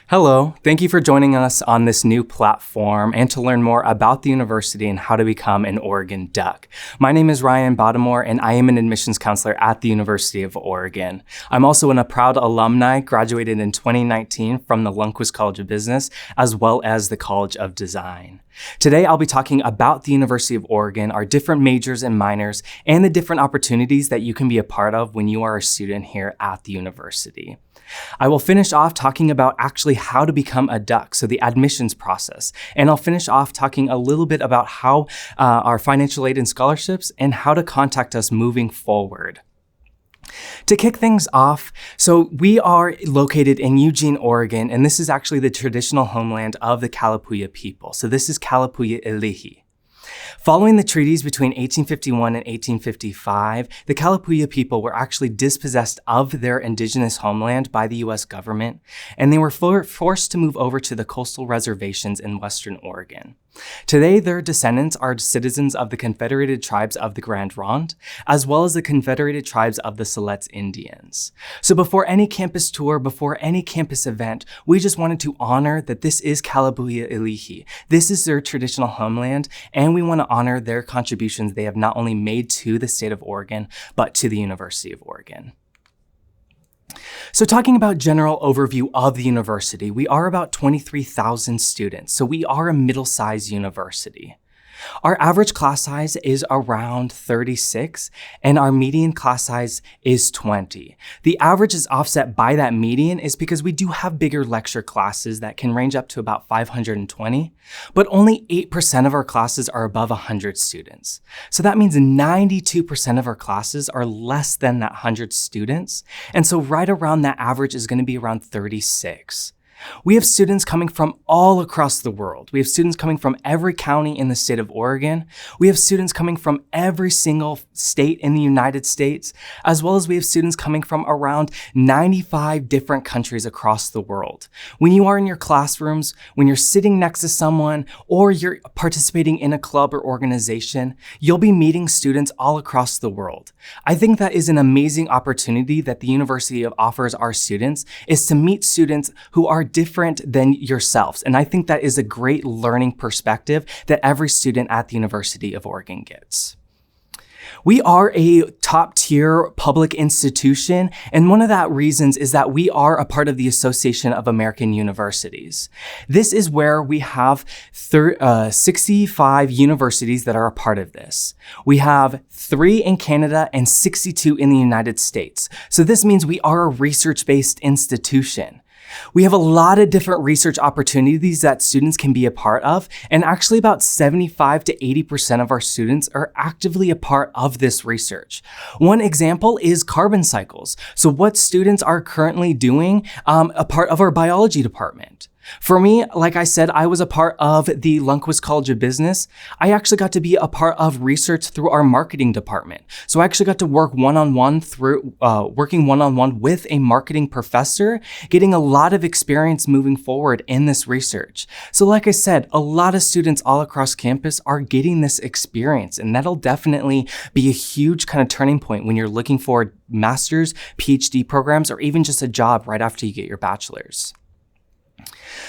Hello, thank you for joining us on this new platform and to learn more about the university and how to become an Oregon Duck. My name is Ryan Bottimore and I am an admissions counselor at the University of Oregon. I'm also a proud alumni, graduated in 2019 from the Lundquist College of Business, as well as the College of Design. Today, I'll be talking about the University of Oregon, our different majors and minors, and the different opportunities that you can be a part of when you are a student here at the university. I will finish off talking about actually how to become a duck, so the admissions process. And I'll finish off talking a little bit about how our financial aid and scholarships and how to contact us moving forward. To kick things off, so we are located in Eugene, Oregon, and this is actually the traditional homeland of the Kalapuya people. So this is Kalapuya Ilihi. Following the treaties between 1851 and 1855, the Kalapuya people were actually dispossessed of their indigenous homeland by the U.S. government, and they were forced to move over to the coastal reservations in western Oregon. Today, their descendants are citizens of the Confederated Tribes of the Grand Ronde, as well as the Confederated Tribes of the Siletz Indians. So before any campus tour, before any campus event, we just wanted to honor that this is Kalapuya Ilihi. This is their traditional homeland, and we want to honor their contributions they have not only made to the state of Oregon, but to the University of Oregon. So talking about general overview of the university, we are about 23,000 students, so we are a middle-sized university. Our average class size is around 36, and our median class size is 20. The average is offset by that median is because we do have bigger lecture classes that can range up to about 520, but only 8% of our classes are above 100 students. So that means 92% of our classes are less than that 100 students, and so right around that average is going to be around 36. We have students coming from all across the world. We have students coming from every county in the state of Oregon. We have students coming from every single state in the United States, as well as we have students coming from around 95 different countries across the world. When you are in your classrooms, when you're sitting next to someone, or you're participating in a club or organization, you'll be meeting students all across the world. I think that is an amazing opportunity that the university offers our students, is to meet students who are different than yourselves. And I think that is a great learning perspective that every student at the University of Oregon gets. We are a top-tier public institution, and one of that reasons is that we are a part of the Association of American Universities. This is where we have 65 universities that are a part of this. We have 3 in Canada and 62 in the United States. So this means we are a research-based institution. We have a lot of different research opportunities that students can be a part of, and actually about 75 to 80% of our students are actively a part of this research. One example is carbon cycles. So what students are currently doing, a part of our biology department. For me, like I said, I was a part of the Lundquist College of Business. I actually got to be a part of research through our marketing department. So I actually got to work one-on-one with a marketing professor, getting a lot of experience moving forward in this research. So like I said, a lot of students all across campus are getting this experience, and that'll definitely be a huge kind of turning point when you're looking for master's, PhD programs, or even just a job right after you get your bachelor's.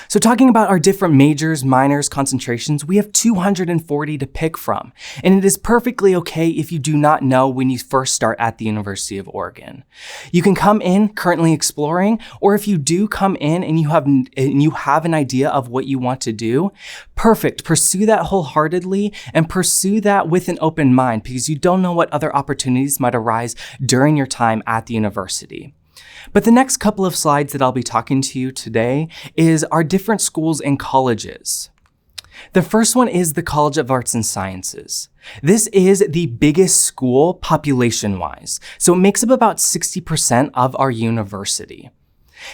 So talking about our different majors, minors, concentrations, we have 240 to pick from. And it is perfectly okay if you do not know when you first start at the University of Oregon. You can come in currently exploring, or if you do come in and you have an idea of what you want to do, perfect. Pursue that wholeheartedly and pursue that with an open mind, because you don't know what other opportunities might arise during your time at the university. But the next couple of slides that I'll be talking to you today is our different schools and colleges. The first one is the College of Arts and Sciences. This is the biggest school population-wise, so it makes up about 60% of our university.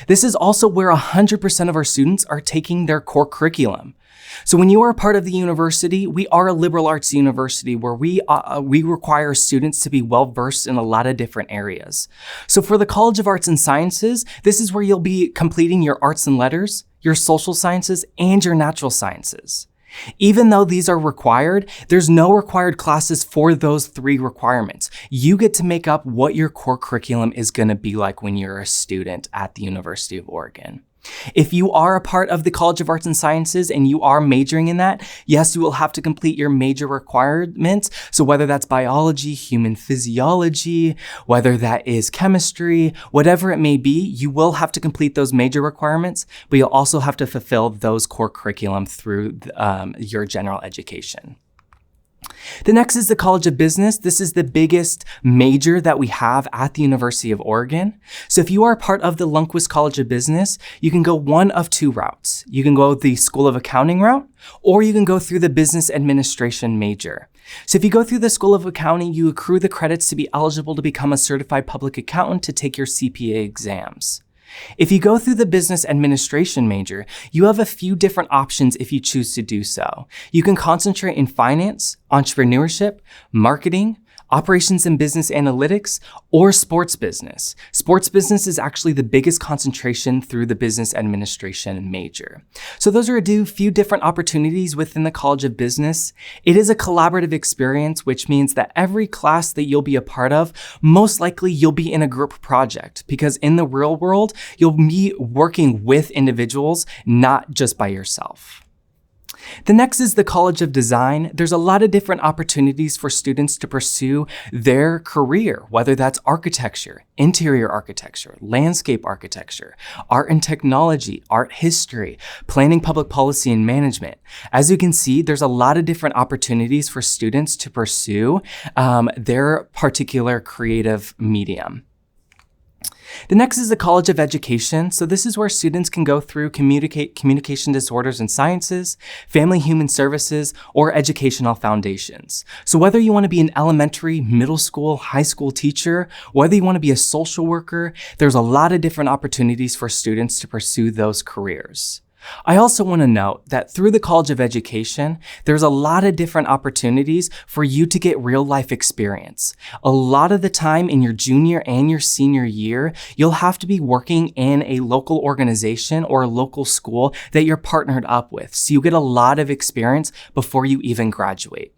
This is also where 100% of our students are taking their core curriculum. So when you are a part of the university, we are a liberal arts university where we require students to be well-versed in a lot of different areas. So for the College of Arts and Sciences, this is where you'll be completing your arts and letters, your social sciences, and your natural sciences. Even though these are required, there's no required classes for those 3 requirements. You get to make up what your core curriculum is going to be like when you're a student at the University of Oregon. If you are a part of the College of Arts and Sciences and you are majoring in that, yes, you will have to complete your major requirements. So whether that's biology, human physiology, whether that is chemistry, whatever it may be, you will have to complete those major requirements, but you'll also have to fulfill those core curriculum through your general education. The next is the College of Business. This is the biggest major that we have at the University of Oregon. So if you are part of the Lundquist College of Business, you can go one of two routes. You can go the School of Accounting route, or you can go through the Business Administration major. So if you go through the School of Accounting, you accrue the credits to be eligible to become a certified public accountant to take your CPA exams. If you go through the business administration major, you have a few different options if you choose to do so. You can concentrate in finance, entrepreneurship, marketing, operations and business analytics, or sports business. Sports business is actually the biggest concentration through the business administration major. So those are a few different opportunities within the College of Business. It is a collaborative experience, which means that every class that you'll be a part of, most likely you'll be in a group project, because in the real world, you'll be working with individuals, not just by yourself. The next is the College of Design. There's a lot of different opportunities for students to pursue their career, whether that's architecture, interior architecture, landscape architecture, art and technology, art history, planning, public policy, and management. As you can see, there's a lot of different opportunities for students to pursue their particular creative medium. The next is the College of Education. So this is where students can go through communication disorders and sciences, family human services, or educational foundations. So whether you want to be an elementary, middle school, high school teacher, whether you want to be a social worker, there's a lot of different opportunities for students to pursue those careers. I also want to note that through the College of Education, there's a lot of different opportunities for you to get real life experience. A lot of the time in your junior and your senior year, you'll have to be working in a local organization or a local school that you're partnered up with. So you get a lot of experience before you even graduate.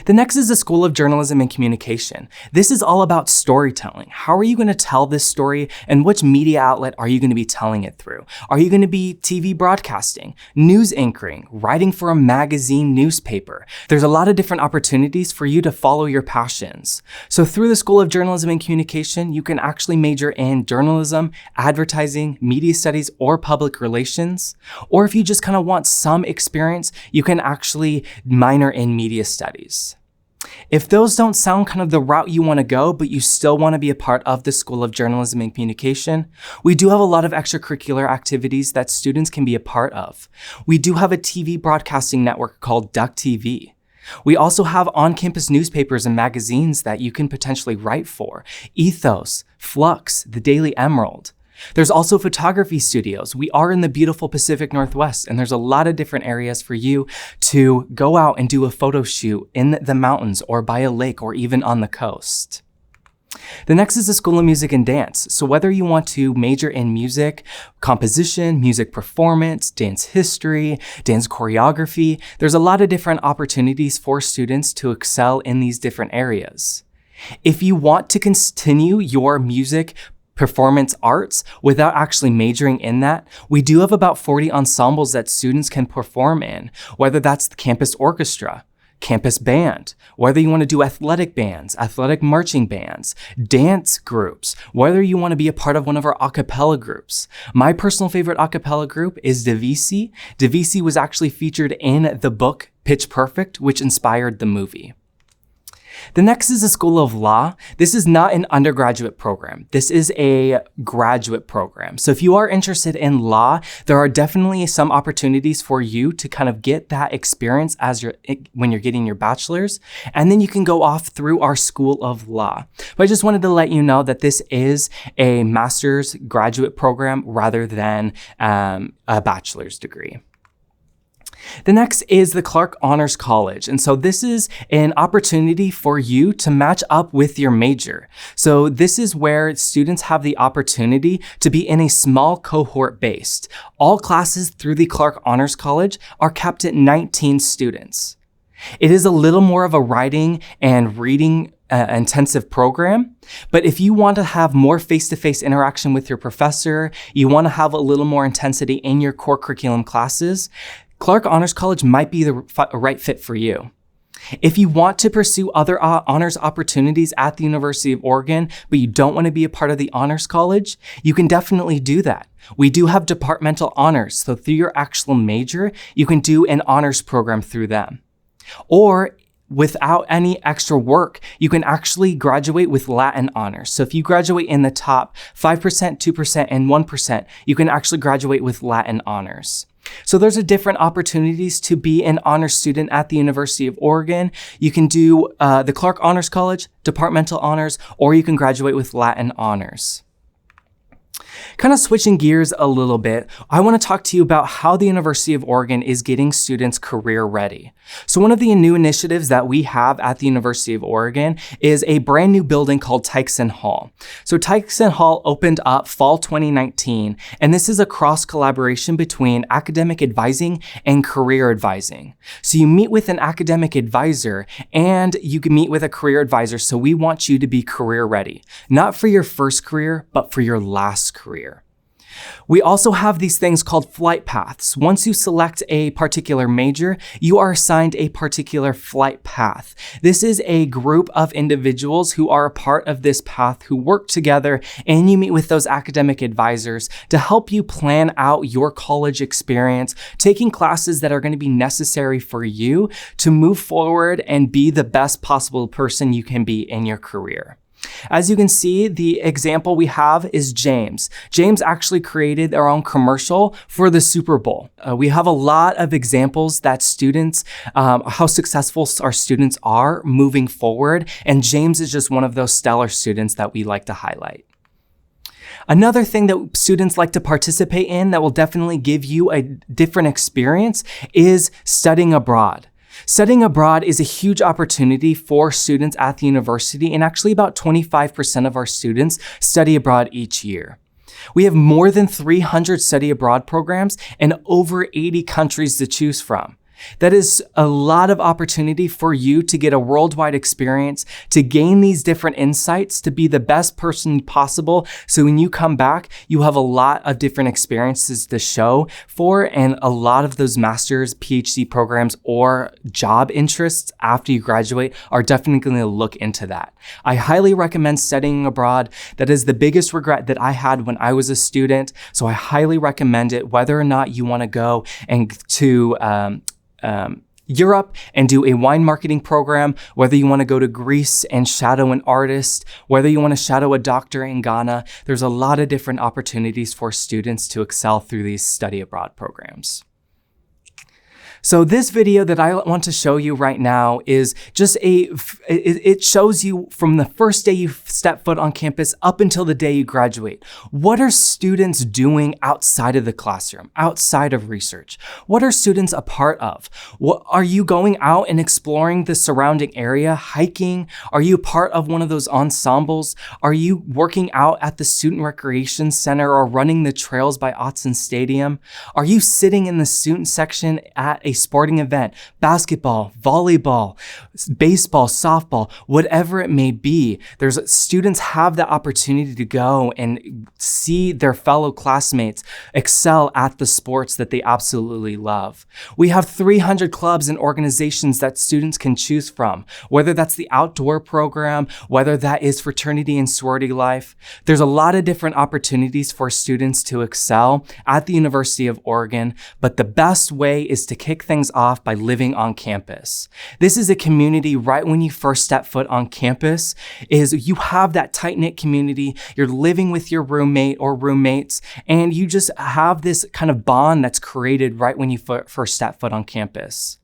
The next is the School of Journalism and Communication. This is all about storytelling. How are you going to tell this story, and which media outlet are you going to be telling it through? Are you going to be TV broadcasting, news anchoring, writing for a magazine, newspaper? There's a lot of different opportunities for you to follow your passions. So through the School of Journalism and Communication, you can actually major in journalism, advertising, media studies, or public relations. Or if you just kind of want some experience, you can actually minor in media studies. If those don't sound kind of the route you want to go, but you still want to be a part of the School of Journalism and Communication, we do have a lot of extracurricular activities that students can be a part of. We do have a TV broadcasting network called Duck TV. We also have on-campus newspapers and magazines that you can potentially write for: Ethos, Flux, The Daily Emerald. There's also photography studios. We are in the beautiful Pacific Northwest, and there's a lot of different areas for you to go out and do a photo shoot in the mountains or by a lake or even on the coast. The next is the School of Music and Dance. So whether you want to major in music, composition, music performance, dance history, dance choreography, there's a lot of different opportunities for students to excel in these different areas. If you want to continue your music performance arts without actually majoring in that, we do have about 40 ensembles that students can perform in, whether that's the campus orchestra, campus band, whether you want to do athletic bands, athletic marching bands, dance groups, whether you want to be a part of one of our a cappella groups. My personal favorite a cappella group is Divisi. Divisi was actually featured in the book Pitch Perfect, which inspired the movie. The next is the School of Law. This is not an undergraduate program. This is a graduate program. So if you are interested in law, there are definitely some opportunities for you to kind of get that experience when you're getting your bachelor's, and then you can go off through our School of Law. But I just wanted to let you know that this is a master's graduate program rather than a bachelor's degree. The next is the Clark Honors College. And so this is an opportunity for you to match up with your major. So this is where students have the opportunity to be in a small cohort based. All classes through the Clark Honors College are capped at 19 students. It is a little more of a writing and reading intensive program. But if you want to have more face-to-face interaction with your professor, you want to have a little more intensity in your core curriculum classes, Clark Honors College might be the right fit for you. If you want to pursue other honors opportunities at the University of Oregon, but you don't want to be a part of the Honors College, you can definitely do that. We do have departmental honors, so through your actual major, you can do an honors program through them. Or without any extra work, you can actually graduate with Latin honors. So if you graduate in the top 5%, 2%, and 1%, you can actually graduate with Latin honors. So there's different opportunities to be an honors student at the University of Oregon. You can do the Clark Honors College, departmental honors, or you can graduate with Latin honors. Kind of switching gears a little bit, I want to talk to you about how the University of Oregon is getting students career ready. So one of the new initiatives that we have at the University of Oregon is a brand new building called Tykeson Hall. So Tykeson Hall opened up fall 2019, and this is a cross collaboration between academic advising and career advising. So you meet with an academic advisor and you can meet with a career advisor. So we want you to be career ready, not for your first career, but for your last career. We also have these things called flight paths. Once you select a particular major, you are assigned a particular flight path. This is a group of individuals who are a part of this path who work together, and you meet with those academic advisors to help you plan out your college experience, taking classes that are going to be necessary for you to move forward and be the best possible person you can be in your career. As you can see, the example we have is James. James actually created their own commercial for the Super Bowl. We have a lot of examples that students, how successful our students are moving forward, and James is just one of those stellar students that we like to highlight. Another thing that students like to participate in that will definitely give you a different experience is studying abroad. Studying abroad is a huge opportunity for students at the university, and actually about 25% of our students study abroad each year. We have more than 300 study abroad programs and over 80 countries to choose from. That is a lot of opportunity for you to get a worldwide experience, to gain these different insights, to be the best person possible. So when you come back, you have a lot of different experiences to show for, and a lot of those master's, PhD programs, or job interests after you graduate are definitely going to look into that. I highly recommend studying abroad. That is the biggest regret that I had when I was a student. So I highly recommend it, whether or not you want to go and to Europe and do a wine marketing program, whether you want to go to Greece and shadow an artist, whether you want to shadow a doctor in Ghana. There's a lot of different opportunities for students to excel through these study abroad programs. So this video that I want to show you right now is just it shows you from the first day you step foot on campus up until the day you graduate. What are students doing outside of the classroom, outside of research? What are students a part of? What, are you going out and exploring the surrounding area, hiking? Are you part of one of those ensembles? Are you working out at the Student Recreation Center or running the trails by Autzen Stadium? Are you sitting in the student section at a sporting event, basketball, volleyball, baseball, softball, whatever it may be? Students have the opportunity to go and see their fellow classmates excel at the sports that they absolutely love. We have 300 clubs and organizations that students can choose from, whether that's the outdoor program, whether that is fraternity and sorority life. There's a lot of different opportunities for students to excel at the University of Oregon, but the best way is to kick things off by living on campus. This is a community right when you first step foot on campus, is you have that tight-knit community. You're living with your roommate or roommates, and you just have this kind of bond that's created right when you first step foot on campus.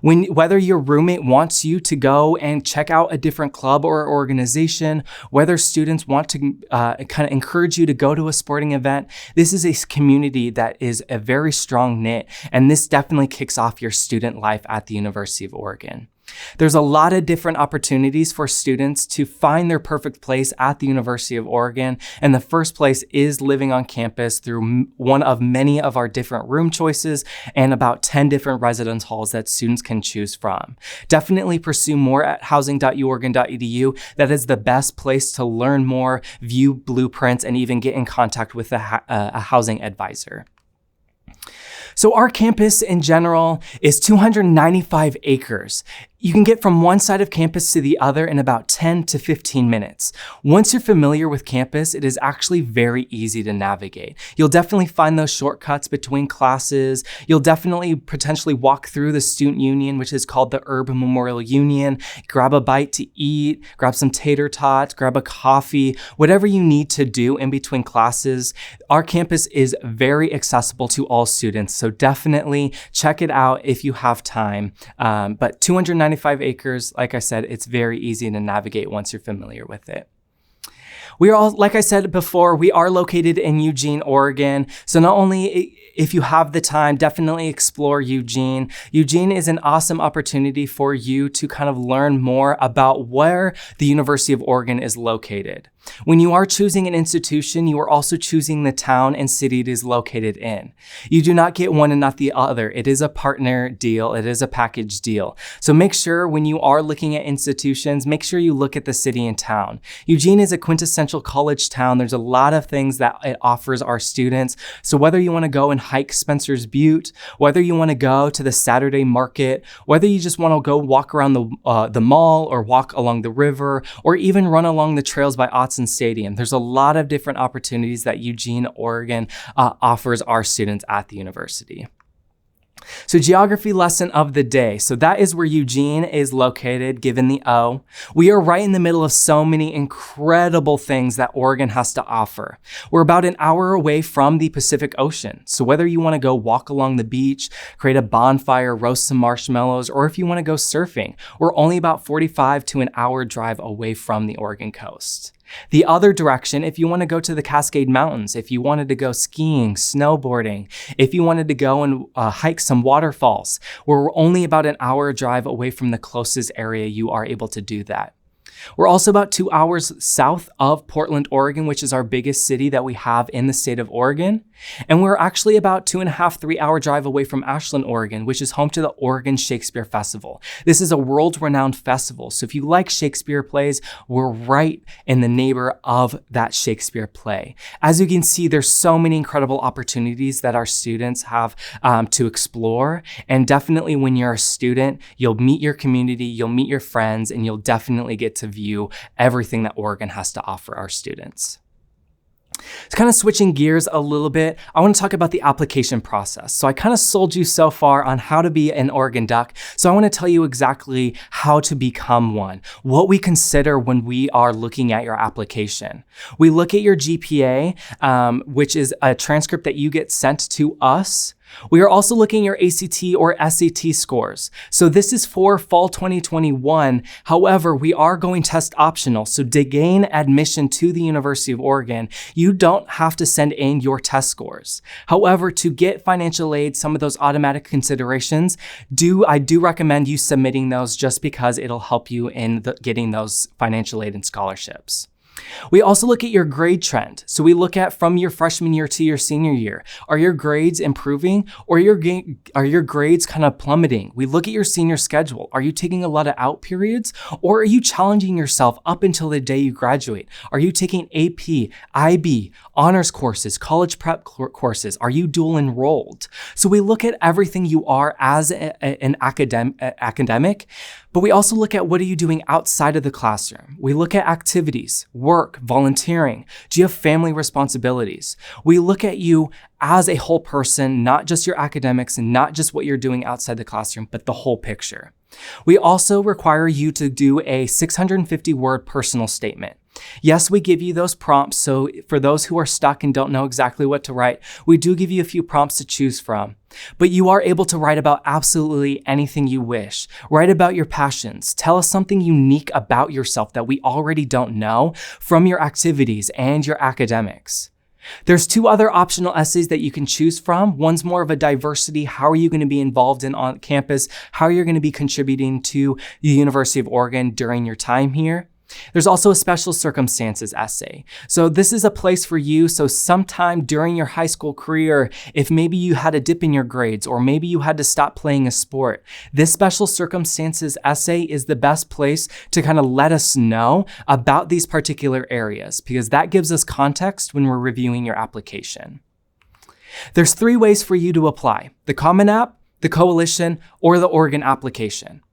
Whether your roommate wants you to go and check out a different club or organization, whether students want to kind of encourage you to go to a sporting event, this is a community that is a very strong knit, and this definitely kicks off your student life at the University of Oregon. There's a lot of different opportunities for students to find their perfect place at the University of Oregon, and the first place is living on campus through one of many of our different room choices and about 10 different residence halls that students can choose from. Definitely pursue more at housing.uoregon.edu. That is the best place to learn more, view blueprints, and even get in contact with a housing advisor. So our campus in general is 295 acres. You can get from one side of campus to the other in about 10 to 15 minutes. Once you're familiar with campus, it is actually very easy to navigate. You'll definitely find those shortcuts between classes. You'll definitely potentially walk through the student union, which is called the Urban Memorial Union, grab a bite to eat, grab some tater tots, grab a coffee, whatever you need to do in between classes. Our campus is very accessible to all students, so definitely check it out if you have time. But 295 acres, like I said, it's very easy to navigate once you're familiar with it. We are all, like I said before, we are located in Eugene, Oregon. So not only if you have the time, definitely explore Eugene. Eugene is an awesome opportunity for you to kind of learn more about where the University of Oregon is located. When you are choosing an institution, you are also choosing the town and city it is located in. You do not get one and not the other. It is a partner deal. It is a package deal. So make sure when you are looking at institutions, make sure you look at the city and town. Eugene is a quintessential college town. There's a lot of things that it offers our students. So whether you want to go and hike Spencer's Butte, whether you want to go to the Saturday market, whether you just want to go walk around the mall or walk along the river, or even run along the trails by Autzen Stadium. There's a lot of different opportunities that Eugene, Oregon offers our students at the university. So geography lesson of the day. So that is where Eugene is located, given the O. We are right in the middle of so many incredible things that Oregon has to offer. We're about an hour away from the Pacific Ocean. So whether you want to go walk along the beach, create a bonfire, roast some marshmallows, or if you want to go surfing, we're only about 45 to an hour drive away from the Oregon coast. The other direction, if you want to go to the Cascade Mountains, if you wanted to go skiing, snowboarding, if you wanted to go and hike some waterfalls, we're only about an hour drive away from the closest area you are able to do that. We're also about 2 hours south of Portland, Oregon, which is our biggest city that we have in the state of Oregon. And we're actually about 2.5, 3 hour drive away from Ashland, Oregon, which is home to the Oregon Shakespeare Festival. This is a world-renowned festival. So if you like Shakespeare plays, we're right in the neighbor of that Shakespeare play. As you can see, there's so many incredible opportunities that our students have to explore. And definitely when you're a student, you'll meet your community, you'll meet your friends, and you'll definitely get to view everything that Oregon has to offer our students. So kind of switching gears a little bit, I want to talk about the application process. So I kind of sold you so far on how to be an Oregon Duck. So I want to tell you exactly how to become one, what we consider when we are looking at your application. We look at your GPA, which is a transcript that you get sent to us. We are also looking at your ACT or SAT scores. So this is for fall 2021. However, we are going test optional. So to gain admission to the University of Oregon, you don't have to send in your test scores. However, to get financial aid, some of those automatic considerations, I do recommend you submitting those just because it'll help you in getting those financial aid and scholarships. We also look at your grade trend. So we look at from your freshman year to your senior year. Are your grades improving or are your grades kind of plummeting? We look at your senior schedule. Are you taking a lot of out periods or are you challenging yourself up until the day you graduate? Are you taking AP, IB, honors courses, college prep courses? Are you dual enrolled? So we look at everything you are as an academic, but we also look at what are you doing outside of the classroom. We look at activities, work, volunteering. Do you have family responsibilities? We look at you as a whole person, not just your academics and not just what you're doing outside the classroom, but the whole picture. We also require you to do a 650-word personal statement. Yes, we give you those prompts. So for those who are stuck and don't know exactly what to write, we do give you a few prompts to choose from. But you are able to write about absolutely anything you wish. Write about your passions. Tell us something unique about yourself that we already don't know from your activities and your academics. There's 2 other optional essays that you can choose from. One's more of a diversity. How are you going to be involved on campus? How are you going to be contributing to the University of Oregon during your time here? There's also a special circumstances essay. So this is a place for you. So sometime during your high school career, if maybe you had a dip in your grades or maybe you had to stop playing a sport, this special circumstances essay is the best place to kind of let us know about these particular areas, because that gives us context when we're reviewing your application. There's 3 ways for you to apply: the Common App, the Coalition, or the Oregon application.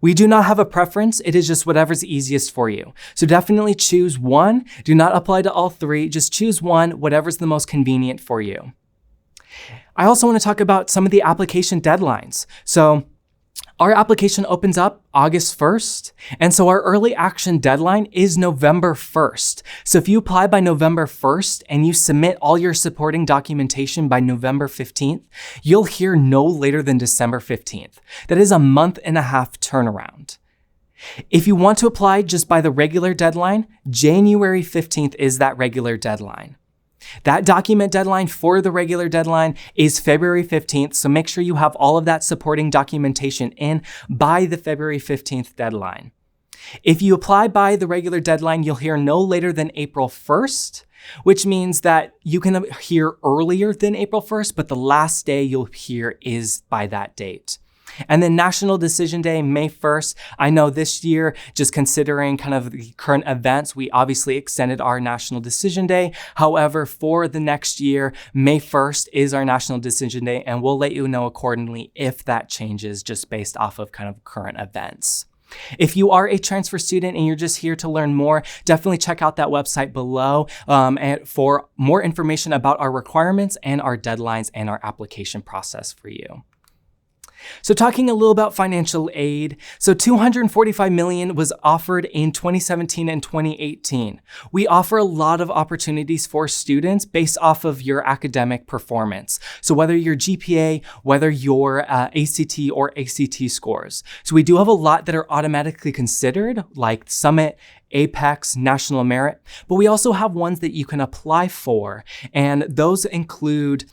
We do not have a preference. It is just whatever's easiest for you. So definitely choose one. Do not apply to all 3. Just choose one, whatever's the most convenient for you. I also want to talk about some of the application deadlines. So our application opens up August 1st, and so our early action deadline is November 1st. So if you apply by November 1st and you submit all your supporting documentation by November 15th, you'll hear no later than December 15th. That is a month and a half turnaround. If you want to apply just by the regular deadline, January 15th is that regular deadline. That document deadline for the regular deadline is February 15th, so make sure you have all of that supporting documentation in by the February 15th deadline. If you apply by the regular deadline, you'll hear no later than April 1st, which means that you can hear earlier than April 1st, but the last day you'll hear is by that date. And then National Decision Day, May 1st. I know this year, just considering kind of the current events, we obviously extended our National Decision Day. However, for the next year, May 1st is our National Decision Day, and we'll let you know accordingly if that changes just based off of kind of current events. If you are a transfer student and you're just here to learn more, definitely check out that website below and for more information about our requirements and our deadlines and our application process for you. So talking a little about financial aid. So $245 million was offered in 2017 and 2018. We offer a lot of opportunities for students based off of your academic performance. So whether your GPA, whether your ACT or ACT scores. So we do have a lot that are automatically considered, like Summit, Apex, National Merit, but we also have ones that you can apply for. And those include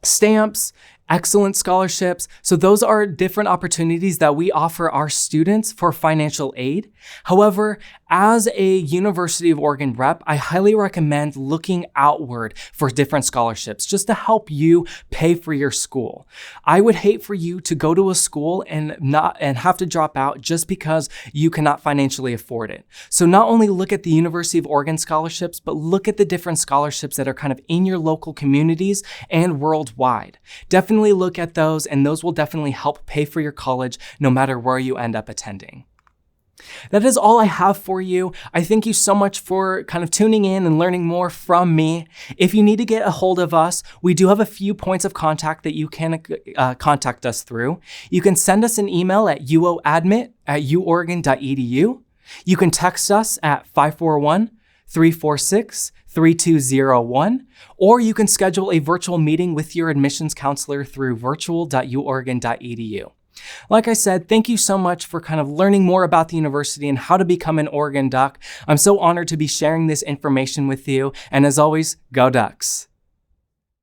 stamps, excellent scholarships. So those are different opportunities that we offer our students for financial aid. However, as a University of Oregon rep, I highly recommend looking outward for different scholarships just to help you pay for your school. I would hate for you to go to a school and have to drop out just because you cannot financially afford it. So not only look at the University of Oregon scholarships, but look at the different scholarships that are kind of in your local communities and worldwide. Definitely look at those, and those will definitely help pay for your college no matter where you end up attending. That is all I have for you. I thank you so much for kind of tuning in and learning more from me. If you need to get a hold of us, we do have a few points of contact that you can contact us through. You can send us an email at uoadmit@uoregon.edu. You can text us at 541-346-3201, or you can schedule a virtual meeting with your admissions counselor through virtual.uoregon.edu. Like I said, thank you so much for kind of learning more about the university and how to become an Oregon Duck. I'm so honored to be sharing this information with you. And as always, go Ducks.